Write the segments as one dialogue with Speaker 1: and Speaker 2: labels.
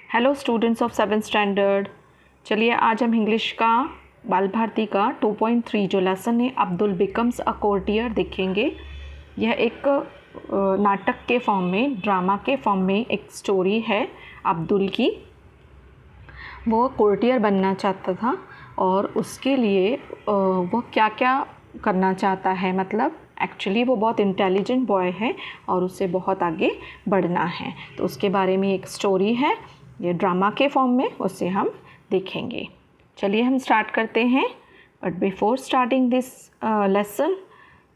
Speaker 1: Hello students of 7th standard. चलिए आज हम इंग्लिश का बाल भारती का 2.3 जो लेसन है अब्दुल बिकम्स अ कोर्टियर देखेंगे। यह एक नाटक के फॉर्म में, ड्रामा के फॉर्म में एक स्टोरी है अब्दुल की। वो कोर्टियर बनना चाहता था और उसके लिए वो क्या क्या करना चाहता है, मतलब एक्चुअली वो बहुत इंटेलिजेंट बॉय है और उसे बहुत आगे बढ़ना है। तो उसके बारे में एक स्टोरी है, ये ड्रामा के फॉर्म में, उसे हम देखेंगे। चलिए हम स्टार्ट करते हैं। But before starting this lesson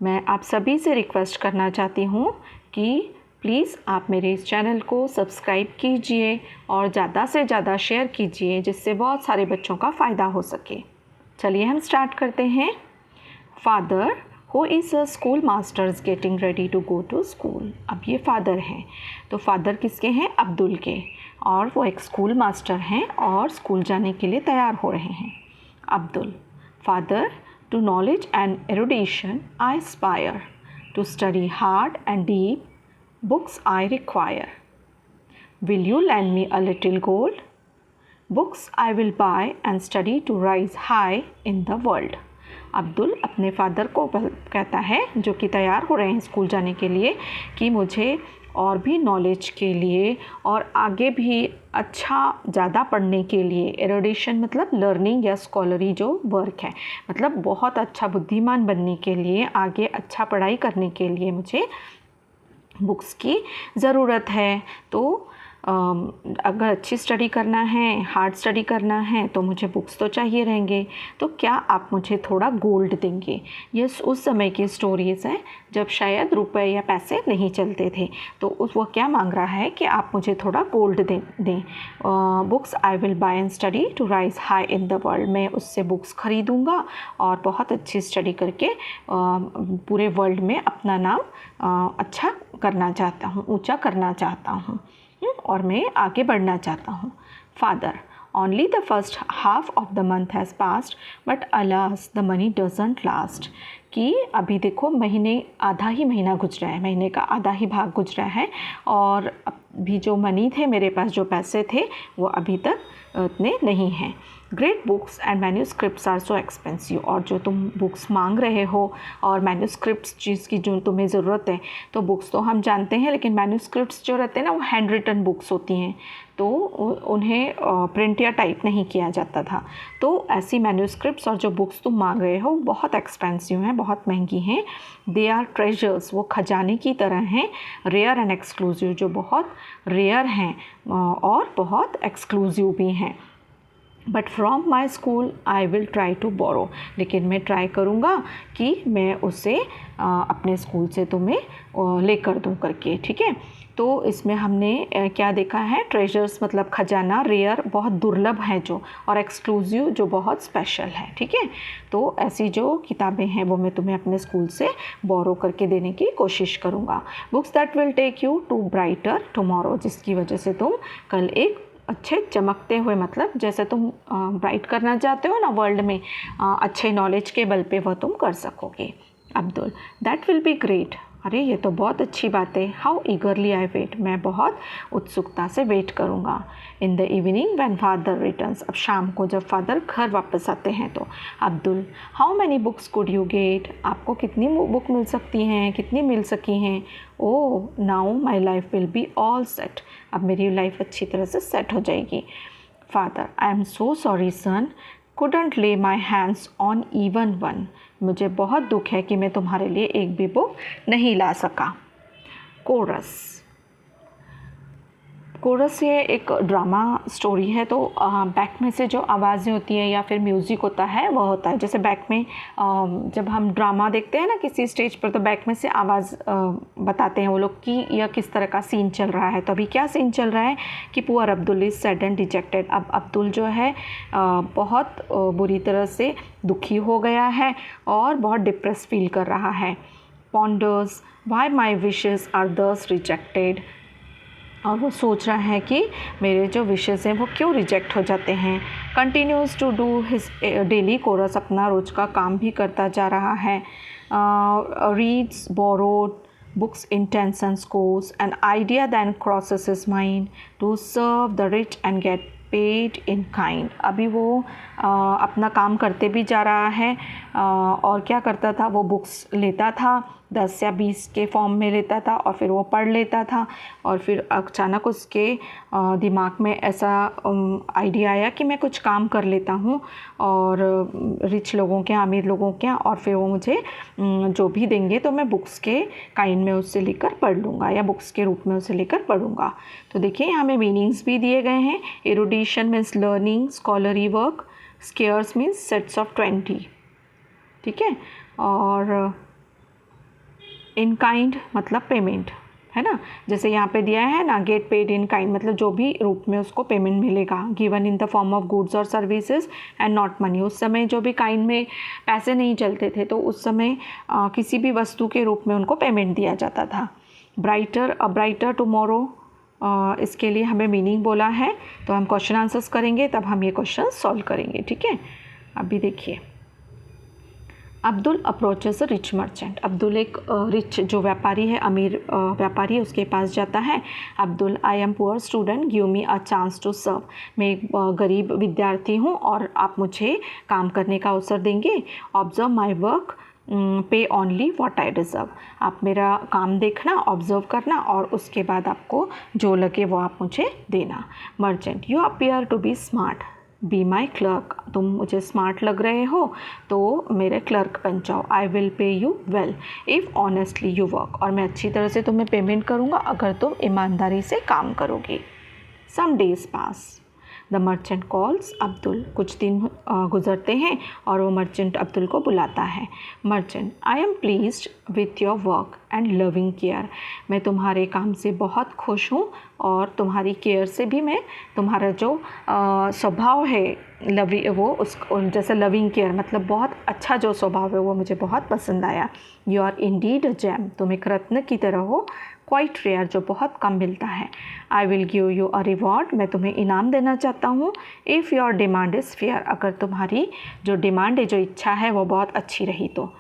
Speaker 1: मैं आप सभी से रिक्वेस्ट करना चाहती हूँ कि प्लीज़ आप मेरे इस चैनल को सब्सक्राइब कीजिए और ज़्यादा से ज़्यादा शेयर कीजिए, जिससे बहुत सारे बच्चों का फ़ायदा हो सके। चलिए हम स्टार्ट करते हैं। Father who is a school masters getting ready to go to school. अब ये फादर हैं, तो फादर किसके हैं? अब्दुल के, और वो एक स्कूल मास्टर हैं और स्कूल जाने के लिए तैयार हो रहे हैं। Abdul father to knowledge and erudition I aspire, to study hard and deep books I require. Will you lend me a little gold? Books I will buy and study to rise high in the world. Abdul अपने father को कहता है, जो कि तैयार हो रहे हैं स्कूल जाने के लिए, कि मुझे और भी नॉलेज के लिए और आगे भी अच्छा ज़्यादा पढ़ने के लिए, एरुडिशन मतलब लर्निंग या स्कॉलरी जो वर्क है, मतलब बहुत अच्छा बुद्धिमान बनने के लिए, आगे अच्छा पढ़ाई करने के लिए मुझे बुक्स की ज़रूरत है। तो अगर अच्छी स्टडी करना है, हार्ड स्टडी करना है, तो मुझे बुक्स तो चाहिए रहेंगे। तो क्या आप मुझे थोड़ा गोल्ड देंगे? ये उस समय की स्टोरीज़ हैं जब शायद रुपए या पैसे नहीं चलते थे। तो वो क्या मांग रहा है कि आप मुझे थोड़ा गोल्ड दें। Books I will buy and study to rise high in the world. मैं उससे बुक्स खरीदूँगा और बहुत अच्छी स्टडी करके पूरे वर्ल्ड में अपना नाम अच्छा करना चाहता हूँ, ऊंचा करना चाहता हूँ, और मैं आगे बढ़ना चाहता हूँ। Father only the first half of the month has passed but alas the money doesn't last. कि अभी देखो आधा ही महीना गुजरा है, महीने का आधा ही भाग गुजरा है, और अभी जो मनी थे मेरे पास, जो पैसे थे, वो अभी तक उतने नहीं हैं। Great books and manuscripts are so expensive. और जो तुम बुक्स मांग रहे हो और मैन्यूस्क्रिप्ट्स चीज़ की जो तुम्हें ज़रूरत है, तो बुक्स तो हम जानते हैं, लेकिन मैन्यूस्क्रिप्ट्स जो रहते हैं ना, वो हैंड रिटन बुक्स होती हैं, तो उन्हें प्रिंट या टाइप नहीं किया जाता था। तो ऐसी मैन्यूस्क्रिप्ट्स और जो बुक्स तुम मांग रहे हो बहुत एक्सपेंसिव हैं, बहुत महंगी हैं। दे आर ट्रेजर्स, वो खजाने की तरह हैं। रेयर एंड एक्सक्लूसिव, जो बहुत रेयर हैं और बहुत एक्सक्लूसिव भी हैं। But from my school I will try to borrow. लेकिन मैं ट्राई करूँगा कि मैं उसे अपने स्कूल से तुम्हें लेकर दूँ करके, ठीक है। तो इसमें हमने क्या देखा है? ट्रेजर्स मतलब खजाना, रेयर बहुत दुर्लभ है जो, और एक्सक्लूसिव जो बहुत स्पेशल है, ठीक है। तो ऐसी जो किताबें हैं वो मैं तुम्हें अपने स्कूल से बोरो करके देने की कोशिश करूँगा। Books that will take you to brighter tomorrow, जिसकी वजह से तुम कल एक अच्छे चमकते हुए, मतलब जैसे तुम ब्राइट करना चाहते हो ना वर्ल्ड में, अच्छे नॉलेज के बल पे वह तुम कर सकोगे। Abdul that will be great. अरे ये तो बहुत अच्छी बात है। हाउ ईगरली आई वेट, मैं बहुत उत्सुकता से वेट करूँगा। In the evening when father returns, अब शाम को जब फादर घर वापस आते हैं तो। Abdul how many books could you get, आपको कितनी बुक मिल सकती हैं, कितनी मिल सकी हैं? Oh now my life will be all set, अब मेरी लाइफ अच्छी तरह से सेट हो जाएगी। Father I am so sorry son, couldn't lay my hands on even one। मुझे बहुत दुख है कि मैं तुम्हारे लिए एक भी बुक नहीं ला सका। कोरस, कोरस ये एक ड्रामा स्टोरी है। तो बैक में से जो आवाज़ें होती हैं या फिर म्यूज़िक होता है, वह होता है जैसे बैक में जब हम ड्रामा देखते हैं ना किसी स्टेज पर, तो बैक में से आवाज़ बताते हैं वो लोग कि यह किस तरह का सीन चल रहा है। तो अभी क्या सीन चल रहा है कि poor Abdul is sad and dejected. अब अब्दुल जो है बहुत बुरी तरह से दुखी हो गया है और बहुत डिप्रेस फील कर रहा है। Ponders why my wishes are thus rejected, और वो सोच रहा है कि मेरे जो विशेज़ हैं वो क्यों रिजेक्ट हो जाते हैं। Continues to do his daily chores, अपना रोज़ का काम भी करता जा रहा है। Reads borrowed Books intentions goes, an idea then crosses his mind to serve the rich and get paid in kind. अभी वो अपना काम करते भी जा रहा है और क्या करता था, वो बुक्स लेता था 10 या 20 के फॉर्म में लेता था और फिर वो पढ़ लेता था और फिर अचानक उसके दिमाग में ऐसा आइडिया आया कि मैं कुछ काम कर लेता हूँ और रिच लोगों के, अमीर लोगों के, और फिर वो मुझे जो भी देंगे तो मैं बुक्स के काइंड में उससे लेकर पढ़ लूँगा या बुक्स के रूप में उसे लेकर पढ़ूँगा। तो देखिए यहाँ में मीनिंग्स भी दिए गए हैं। Erudition means learning, scholarly work, scores means sets of 20, ठीक है। और इन काइंड मतलब पेमेंट, है ना, जैसे यहाँ पे दिया है ना, गेट पेड इन काइंड मतलब जो भी रूप में उसको पेमेंट मिलेगा। Given in the form of goods और सर्विसेज एंड नॉट मनी। उस समय जो भी काइंड में पैसे नहीं चलते थे तो उस समय किसी भी वस्तु के रूप में उनको पेमेंट दिया जाता था। ब्राइटर, अ ब्राइटर टुमारो, इसके लिए हमें मीनिंग बोला है, तो हम क्वेश्चन आंसर्स करेंगे तब हम ये क्वेश्चन सॉल्व करेंगे, ठीक है। अभी देखिए, Abdul approaches a rich merchant. Abdul एक रिच जो व्यापारी है, अमीर व्यापारी है, उसके पास जाता है। Abdul, I am poor student, give me a chance to serve. मैं एक गरीब विद्यार्थी हूँ और आप मुझे काम करने का अवसर देंगे। ऑब्जर्व माई वर्क, पे ओनली व्हाट आई डिज़र्व। आप मेरा काम देखना, ऑब्जर्व करना और उसके बाद आपको जो लगे वो आप मुझे देना। Merchant, you appear to be smart, be my clerk. तुम मुझे स्मार्ट लग रहे हो तो मेरे क्लर्क बन जाओ। I will pay you well if honestly you work. और मैं अच्छी तरह से तुम्हें पेमेंट करूँगा अगर तुम ईमानदारी से काम करोगे। Some days pass, the merchant calls Abdul. कुछ दिन गुजरते हैं और वो मर्चेंट अब्दुल को बुलाता है। Merchant, I am pleased with your work and loving care. मैं तुम्हारे काम से बहुत खुश हूँ और तुम्हारी केयर से भी। मैं तुम्हारा जो स्वभाव है वो उस जैसे लविंग केयर मतलब बहुत अच्छा जो स्वभाव है वो मुझे बहुत पसंद आया। You are indeed a gem, तुम एक रत्न की तरह हो। क्वाइट रेयर, जो बहुत कम मिलता है। I will give you a reward, मैं तुम्हें इनाम देना चाहता हूँ। If your demand is fair, अगर तुम्हारी जो डिमांड है, जो इच्छा है वो बहुत अच्छी रही तो।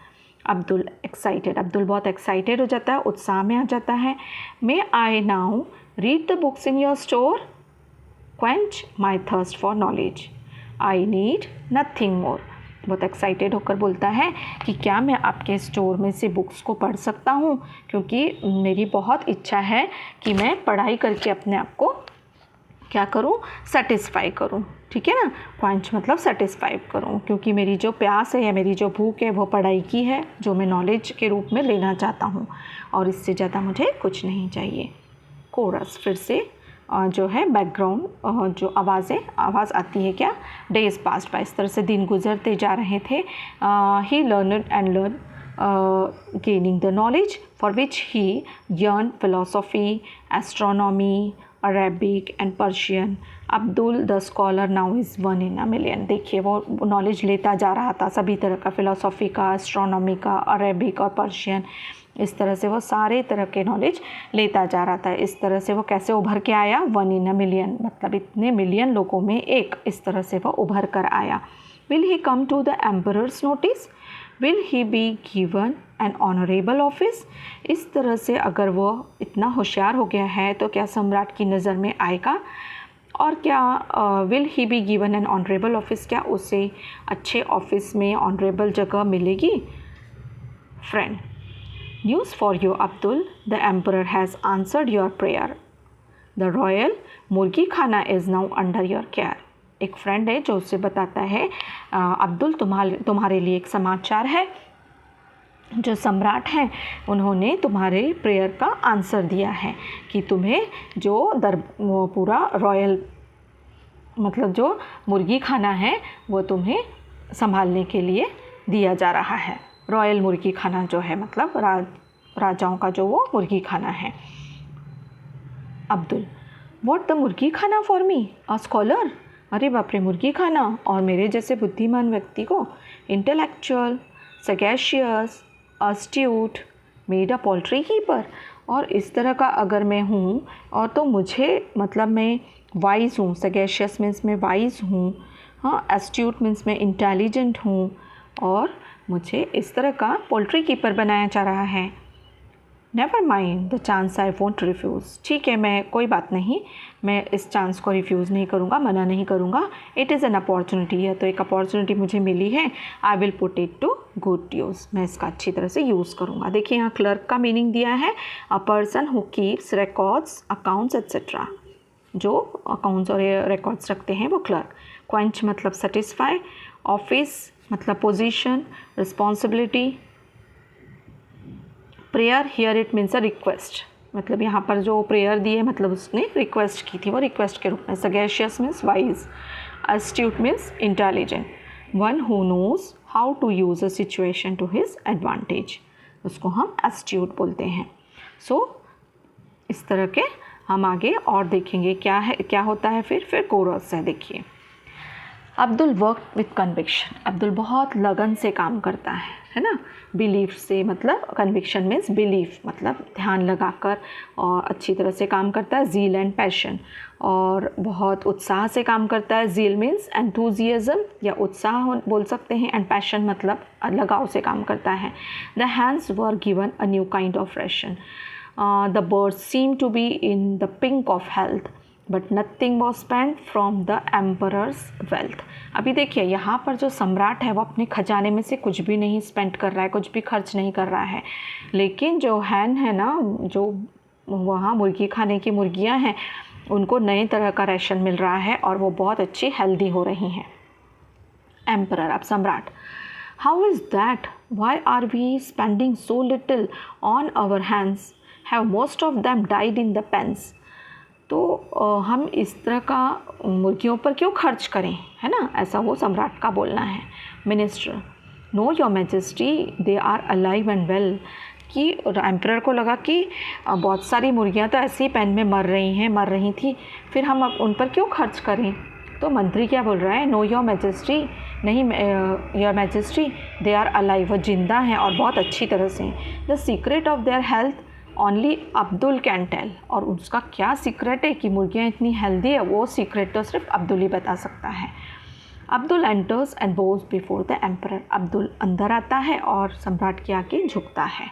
Speaker 1: अब्दुल एक्साइटेड, अब्दुल बहुत एक्साइटेड हो जाता है, उत्साह में आ जाता है। May I now read the books in your store, quench my thirst for knowledge, I need nothing more. बहुत एक्साइटेड होकर बोलता है कि क्या मैं आपके स्टोर में से बुक्स को पढ़ सकता हूँ, क्योंकि मेरी बहुत इच्छा है कि मैं पढ़ाई करके अपने आप को क्या करूँ, सेटिस्फाई करूँ, ठीक है ना। क्वेंच मतलब सेटिस्फाई करूँ, क्योंकि मेरी जो प्यास है या मेरी जो भूख है वो पढ़ाई की है, जो मैं नॉलेज के रूप में लेना चाहता हूँ और इससे ज़्यादा मुझे कुछ नहीं चाहिए। कोरस, फिर से जो है बैकग्राउंड जो आवाज़ आती है क्या, डेज पास्ट बाय। इस तरह से दिन गुजरते जा रहे थे। He learned and learn gaining the knowledge for which he yearn philosophy, astronomy, Arabic and Persian. Abdul the scholar now is 1 in a million। देखिए वो नॉलेज लेता जा रहा था सभी तरह का, फिलोसॉफी का, एस्ट्रोनॉमी का, अरेबिक और पर्शियन। इस तरह से वो सारे तरह के नॉलेज लेता जा रहा था। इस तरह से वो कैसे उभर के आया, 1 in a million मतलब इतने मिलियन लोगों में एक, इस तरह से वो उभर कर आया। Will he come to the emperor's notice, will he be given an honourable office. इस तरह से अगर वो इतना होशियार हो गया है तो क्या सम्राट की नज़र में आएगा, और क्या will he be given an honourable office, क्या उसे अच्छे ऑफिस में ऑनरेबल जगह मिलेगी। Friend, news for you Abdul, the emperor has answered your prayer, the royal मुर्गी खाना is now under your care. एक फ्रेंड है जो उससे बताता है अब्दुल तुम्हारे लिए एक समाचार है, जो सम्राट हैं उन्होंने तुम्हारे प्रेयर का आंसर दिया है कि तुम्हें जो वो पूरा रॉयल मतलब जो मुर्गी खाना है वो तुम्हें संभालने के लिए दिया जा रहा है। रॉयल मुर्गी खाना जो है मतलब राजाओं का जो वो मुर्गी खाना है। अब्दुल, व्हाट द मुर्गी खाना फॉर मी अ स्कॉलर। अरे बाप रे, मुर्गी खाना और मेरे जैसे बुद्धिमान व्यक्ति को। Intellectual, sagacious, astute, made a poultry keeper. और इस तरह का अगर मैं हूँ और तो मुझे मतलब मैं वाइज हूँ, सगैशियस मीन्स मैं वाइज हूँ, हाँ, एस्ट्यूट मीन्स मैं इंटेलिजेंट हूँ और मुझे इस तरह का पोल्ट्री कीपर बनाया जा रहा है। Never mind the chance I won't refuse, ठीक है मैं कोई बात नहीं, मैं इस चांस को रिफ्यूज़ नहीं करूँगा, मना नहीं करूँगा। इट इज़ एन अपॉर्चुनिटी है, तो एक अपॉर्चुनिटी मुझे मिली है, I will put it to good use, मैं इसका अच्छी तरह से यूज़ करूँगा। देखिए यहाँ क्लर्क का मीनिंग दिया है, a person who keeps records accounts etcetera, जो अकाउंट्स और रिकॉर्ड्स रखते हैं वो क्लर्क। क्वेंच मतलब सेटिस्फाई, ऑफिस मतलब position, responsibility. Prayer here it means a request, मतलब यहाँ पर जो प्रेयर दी है मतलब उसने रिक्वेस्ट की थी, वो रिक्वेस्ट के रूप में। Sagacious means wise, astute means intelligent, one who knows how to use a situation to his advantage, उसको हम एस्ट्यूट बोलते हैं। सो इस तरह के हम आगे और देखेंगे क्या है, क्या होता है फिर कोरस है। देखिए Abdul work with conviction, Abdul बहुत लगन से काम करता है ना। बिलीफ से मतलब कन्विक्शन मीन्स बिलीफ, मतलब ध्यान लगाकर और अच्छी तरह से काम करता है। ज़ील एंड पैशन, और बहुत उत्साह से काम करता है। ज़ील मीन्स एंथुजियाज़म या उत्साह बोल सकते हैं, एंड पैशन मतलब लगाव से काम करता है। The hands were given a new kind of ration, the birds seem to be in the pink of health, but nothing was spend from the emperor's wealth. अभी देखिए यहाँ पर जो सम्राट है वो अपने खजाने में से कुछ भी नहीं स्पेंड कर रहा है, कुछ भी खर्च नहीं कर रहा है, लेकिन जो हैन है ना, जो वहाँ मुर्गी खाने की मुर्गियाँ हैं, उनको नए तरह का राशन मिल रहा है और वो बहुत अच्छी हेल्दी हो रही हैं। एम्परर अब सम्राट, how is that, why are we spending so little on our hands, have most of them died in the pens. तो हम इस तरह का मुर्गियों पर क्यों खर्च करें, है ना, ऐसा वो सम्राट का बोलना है। Minister, no your majesty they are alive and well, कि एम्परर को लगा कि बहुत सारी मुर्गियां तो ऐसे ही पेन में मर रही थी, फिर हम अब उन पर क्यों खर्च करें। तो मंत्री क्या बोल रहा है, नो योर मैजेस्टी, नहीं your majesty they are alive, वो जिंदा हैं और बहुत अच्छी तरह से। The secret of their health only Abdul can tell, और उसका क्या सीक्रेट है कि मुर्गियाँ इतनी हेल्दी है, वो सीक्रेट तो सिर्फ अब्दुल ही बता सकता है। Abdul enters and Bhoj before the emperor, Abdul अंदर आता है और सम्राट के आगे झुकता है।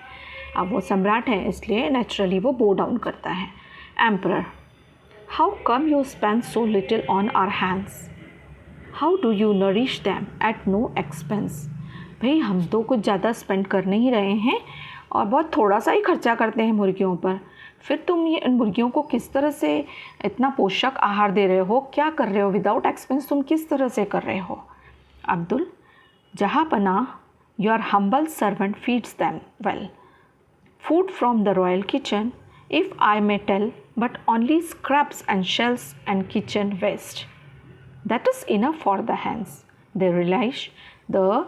Speaker 1: अब वो सम्राट है इसलिए नेचुरली वो बो डाउन करता है। Emperor, how come you spend so little on our hands, how do you nourish them at no expense. भाई हम तो कुछ ज़्यादा स्पेंड कर नहीं रहे हैं और बहुत थोड़ा सा ही खर्चा करते हैं मुर्गियों पर, फिर तुम ये इन मुर्गियों को किस तरह से इतना पोषक आहार दे रहे हो, क्या कर रहे हो, विदाउट एक्सपेंस तुम किस तरह से कर रहे हो। अब्दुल, जहाँ पना your humble servant feeds them well, food from the royal kitchen if I may tell, but only scraps and shells and kitchen waste, that is enough for the hens, they relish the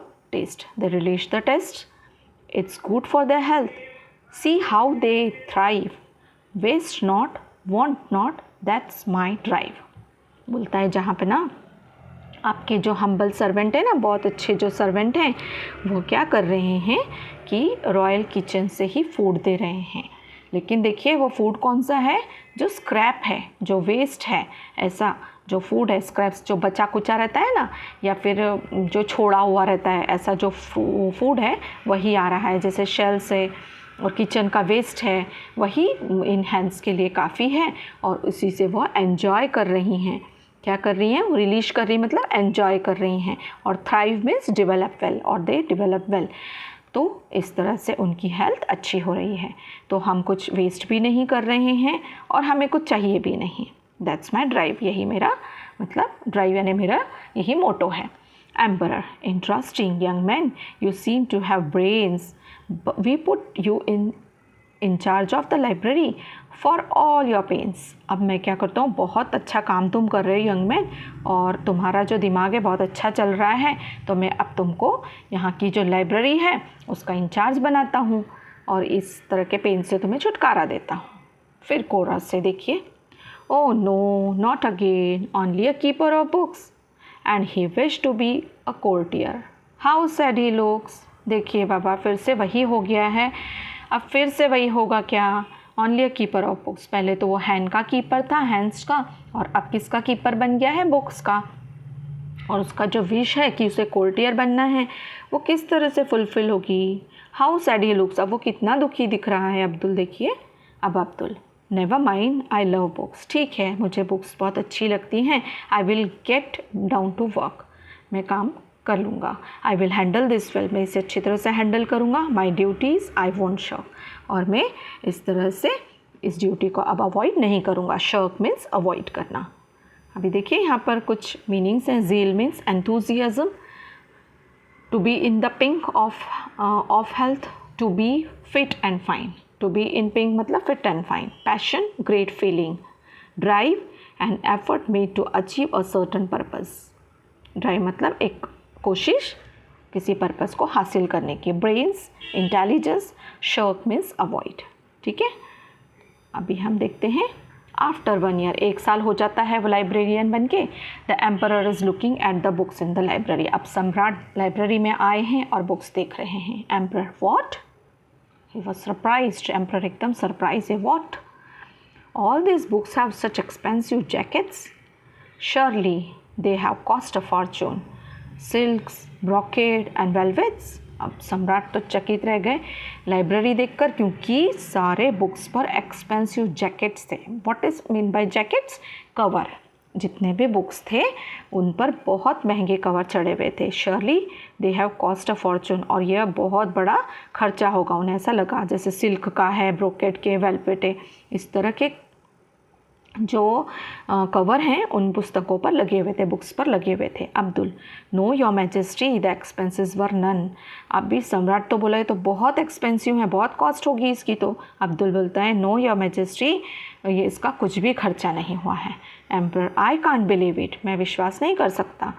Speaker 1: taste, it's good for their health, see how they thrive, waste not, want not, that's my drive। बोलता है जहाँ पे ना आपके जो humble servant है ना, बहुत अच्छे जो सर्वेंट हैं, वो क्या कर रहे हैं कि रॉयल किचन से ही फूड दे रहे हैं, लेकिन देखिए वो फूड कौन सा है, जो स्क्रैप है, जो वेस्ट है, ऐसा जो फूड है, स्क्रैप्स जो बचा कुचा रहता है ना, या फिर जो छोड़ा हुआ रहता है, ऐसा जो फूड है वही आ रहा है, जैसे शेल्स है और किचन का वेस्ट है, वही इन हैंड्स के लिए काफ़ी है और उसी से वो एन्जॉय कर रही हैं। क्या कर रही हैं, रिलीज कर रही मतलब एन्जॉय कर रही हैं। और थ्राइव मीन्स डेवलप वेल, और दे डेवलप वेल, तो इस तरह से उनकी हेल्थ अच्छी हो रही है। तो हम कुछ वेस्ट भी नहीं कर रहे हैं और हमें कुछ चाहिए भी नहीं। दैट्स माई ड्राइव, यही मेरा मतलब ड्राइव यानी मेरा यही मोटो है। Emperor, interesting young man, you seem to have brains, we put you in charge of the library for all your pains. अब मैं क्या करता हूँ, बहुत अच्छा काम तुम कर रहे हो यंग मैन, और तुम्हारा जो दिमाग है बहुत अच्छा चल रहा है, तो मैं अब तुमको यहाँ की जो लाइब्रेरी है उसका इंचार्ज बनाता हूँ और इस तरह के पेन से तुम्हें छुटकारा देता हूँ। फिर कोरस से देखिए, oh no not again, only a keeper of books and he wish to be a courtier, how sad he looks. देखिए बाबा फिर से वही हो गया है, अब फिर से वही होगा क्या, only a keeper of books. पहले तो वो हैंड का कीपर था, हैंड्स का, और अब किसका कीपर बन गया है, बुक्स का। और उसका जो विश है कि उसे कोर्टियर बनना है, वो किस तरह से फुलफ़िल होगी। हाउ सैड ही लुक्स, अब वो कितना दुखी दिख रहा है अब्दुल। देखिए अब Abdul, never mind I love books, ठीक है मुझे बुक्स बहुत अच्छी लगती हैं। I will get down to work, मैं काम कर लूँगा। I will handle this well, मैं इसे अच्छी तरह से हैंडल करूँगा। My duties I won't shirk, और मैं इस तरह से इस ड्यूटी को अब अवॉइड नहीं करूँगा। शर्क मीन्स अवॉइड करना। अभी देखिए यहाँ पर कुछ मीनिंग्स हैं। Zeal means enthusiasm, to be in the pink of health, to be fit and fine, to be in pink मतलब fit and fine. Passion, great feeling. Drive, an effort made to achieve a certain purpose, drive मतलब एक कोशिश किसी purpose को हासिल करने की। Brains, intelligence. Shirk means avoid, ठीक है। अभी हम देखते हैं आफ्टर 1 ईयर, 1 साल हो जाता है वो लाइब्रेरियन बन के। The emperor is looking at the books in the library, अब सम्राट लाइब्रेरी में आए हैं और बुक्स देख रहे हैं। Emperor what, he was surprised, emperor एकदम सरप्राइज है। What, all this books have such expensive jackets, surely they have cost a fortune, silks, brocade and velvets. अब सम्राट तो चकित रह गए लाइब्रेरी देखकर, क्योंकि सारे बुक्स पर एक्सपेंसिव जैकेट्स थे। What is mean by jackets, cover, जितने भी बुक्स थे उन पर बहुत महंगे कवर चढ़े हुए थे। Surely they have cost a Fortune, और यह बहुत बड़ा खर्चा होगा। उन्हें ऐसा लगा जैसे सिल्क का है, ब्रोकेड के, वेलवेट है, इस तरह के जो कवर हैं उन पुस्तकों पर लगे हुए थे, बुक्स पर लगे हुए थे। Abdul, no your majesty the expenses were none, अब भी सम्राट तो बोला है तो बहुत एक्सपेंसिव है, बहुत कॉस्ट होगी इसकी। तो अब्दुल बोलता है नो योर मैजेस्टी, ये इसका कुछ भी खर्चा नहीं हुआ है। Emperor, I can't believe it, मैं विश्वास नहीं कर सकता।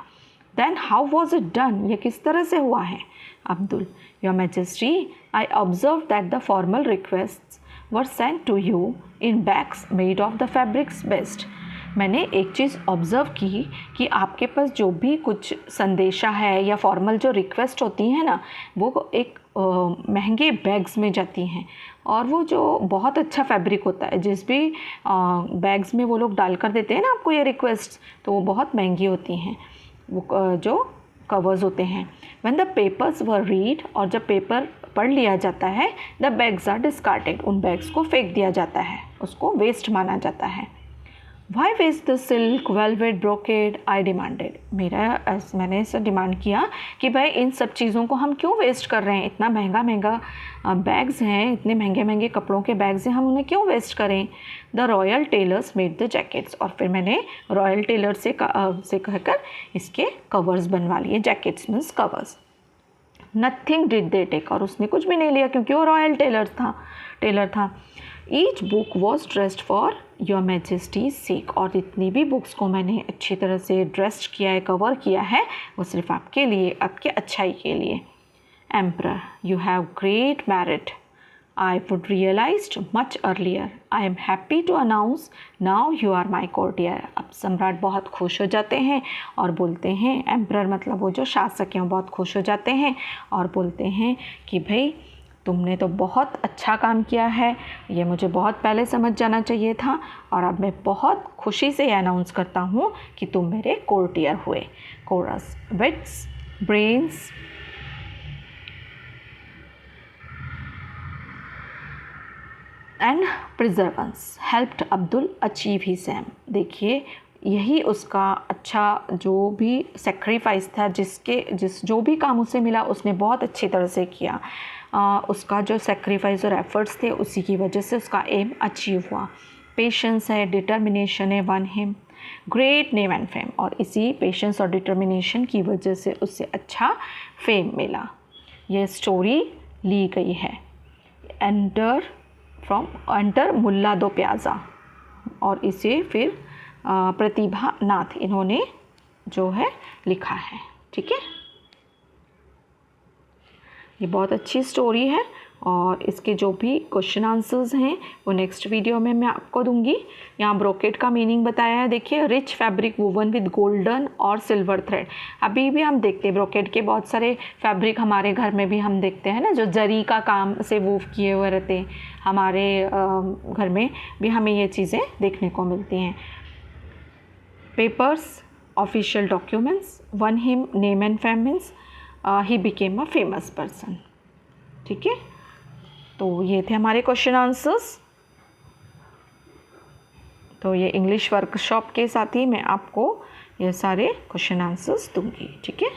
Speaker 1: Then how was it done, ये किस तरह से हुआ है। Abdul, your majesty, I observe that the formal request were sent to you in bags made of the fabrics best, मैंने एक चीज़ ऑब्ज़र्व की कि आपके पास जो भी कुछ संदेशा है या फॉर्मल जो रिक्वेस्ट होती हैं ना, वो एक महंगे बैग्स में जाती हैं, और वो जो बहुत अच्छा फैब्रिक होता है, जिस भी बैग्स में वो लोग डाल कर देते हैं ना आपको ये रिक्वेस्ट, तो वो बहुत महंगी होती हैं वो जो कवर्स होते हैं। When the papers were read, और जब पेपर पढ़ लिया जाता है, द बैग्स आर डिस्कार्टेड, उन बैग्स को फेंक दिया जाता है, उसको वेस्ट माना जाता है। Why waste the silk, velvet, brocade, I demanded, मैंने ऐसा डिमांड किया कि भाई इन सब चीज़ों को हम क्यों वेस्ट कर रहे हैं, इतना महंगा महंगा बैग्स हैं, इतने महंगे महंगे कपड़ों के बैग्स हैं, हम उन्हें क्यों वेस्ट करें। The royal tailors made the jackets, और फिर मैंने रॉयल टेलर से कहकर इसके कवर्स बनवा लिए, jackets means covers. Nothing did they take, और उसने कुछ भी नहीं लिया क्योंकि वो रॉयल टेलर था। Each book was dressed for your majesty's sake, और जितनी भी बुक्स को मैंने अच्छी तरह से ड्रेस्ड किया है, कवर किया है, वो सिर्फ आपके लिए, आपके अच्छाई के लिए। Emperor, you have great merit, I would realized much earlier. I am happy to announce now you are my courtier. अब सम्राट बहुत खुश हो जाते हैं और बोलते हैं, एम्परर मतलब वो जो शासक हैं, बहुत खुश हो जाते हैं और बोलते हैं कि भाई तुमने तो बहुत अच्छा काम किया है, ये मुझे बहुत पहले समझ जाना चाहिए था, और अब मैं बहुत खुशी से अनाउंस करता हूँ कि तुम मेरे कोर्टियर हुए। Chorus, wits, brains, and perseverance helped Abdul achieve his aim. देखिए यही उसका अच्छा जो भी सेक्रीफाइस था, जो भी काम उसे मिला उसने बहुत अच्छी तरह से किया। उसका जो सेक्रीफाइस और एफर्ट्स थे उसी की वजह से उसका एम अचीव हुआ। पेशेंस है, डिटर्मिनेशन है, one him great name and fame, और इसी पेशेंस और डिटर्मिनेशन की वजह से उससे अच्छा फेम मिला। यह स्टोरी ली गई है एंटर मुल्ला दो प्याज़ा, और इसे फिर प्रतिभा नाथ इन्होंने जो है लिखा है। ठीक है, ये बहुत अच्छी स्टोरी है, और इसके जो भी क्वेश्चन आंसर्स हैं वो नेक्स्ट वीडियो में मैं आपको दूंगी। यहाँ ब्रोकेड का मीनिंग बताया है, देखिए rich fabric woven with golden और सिल्वर थ्रेड। अभी भी हम देखते हैं ब्रोकेड के बहुत सारे फैब्रिक हमारे घर में भी हम देखते हैं ना, जो जरी का काम से वूव किए हुए रहते हैं, हमारे घर में भी हमें ये चीज़ें देखने को मिलती हैं। Papers, official documents, one him name and fame means he became a famous person. ठीक है, तो ये थे हमारे क्वेश्चन आंसर्स। तो ये इंग्लिश वर्कशॉप के साथ ही मैं आपको ये सारे क्वेश्चन आंसर्स दूंगी, ठीक है।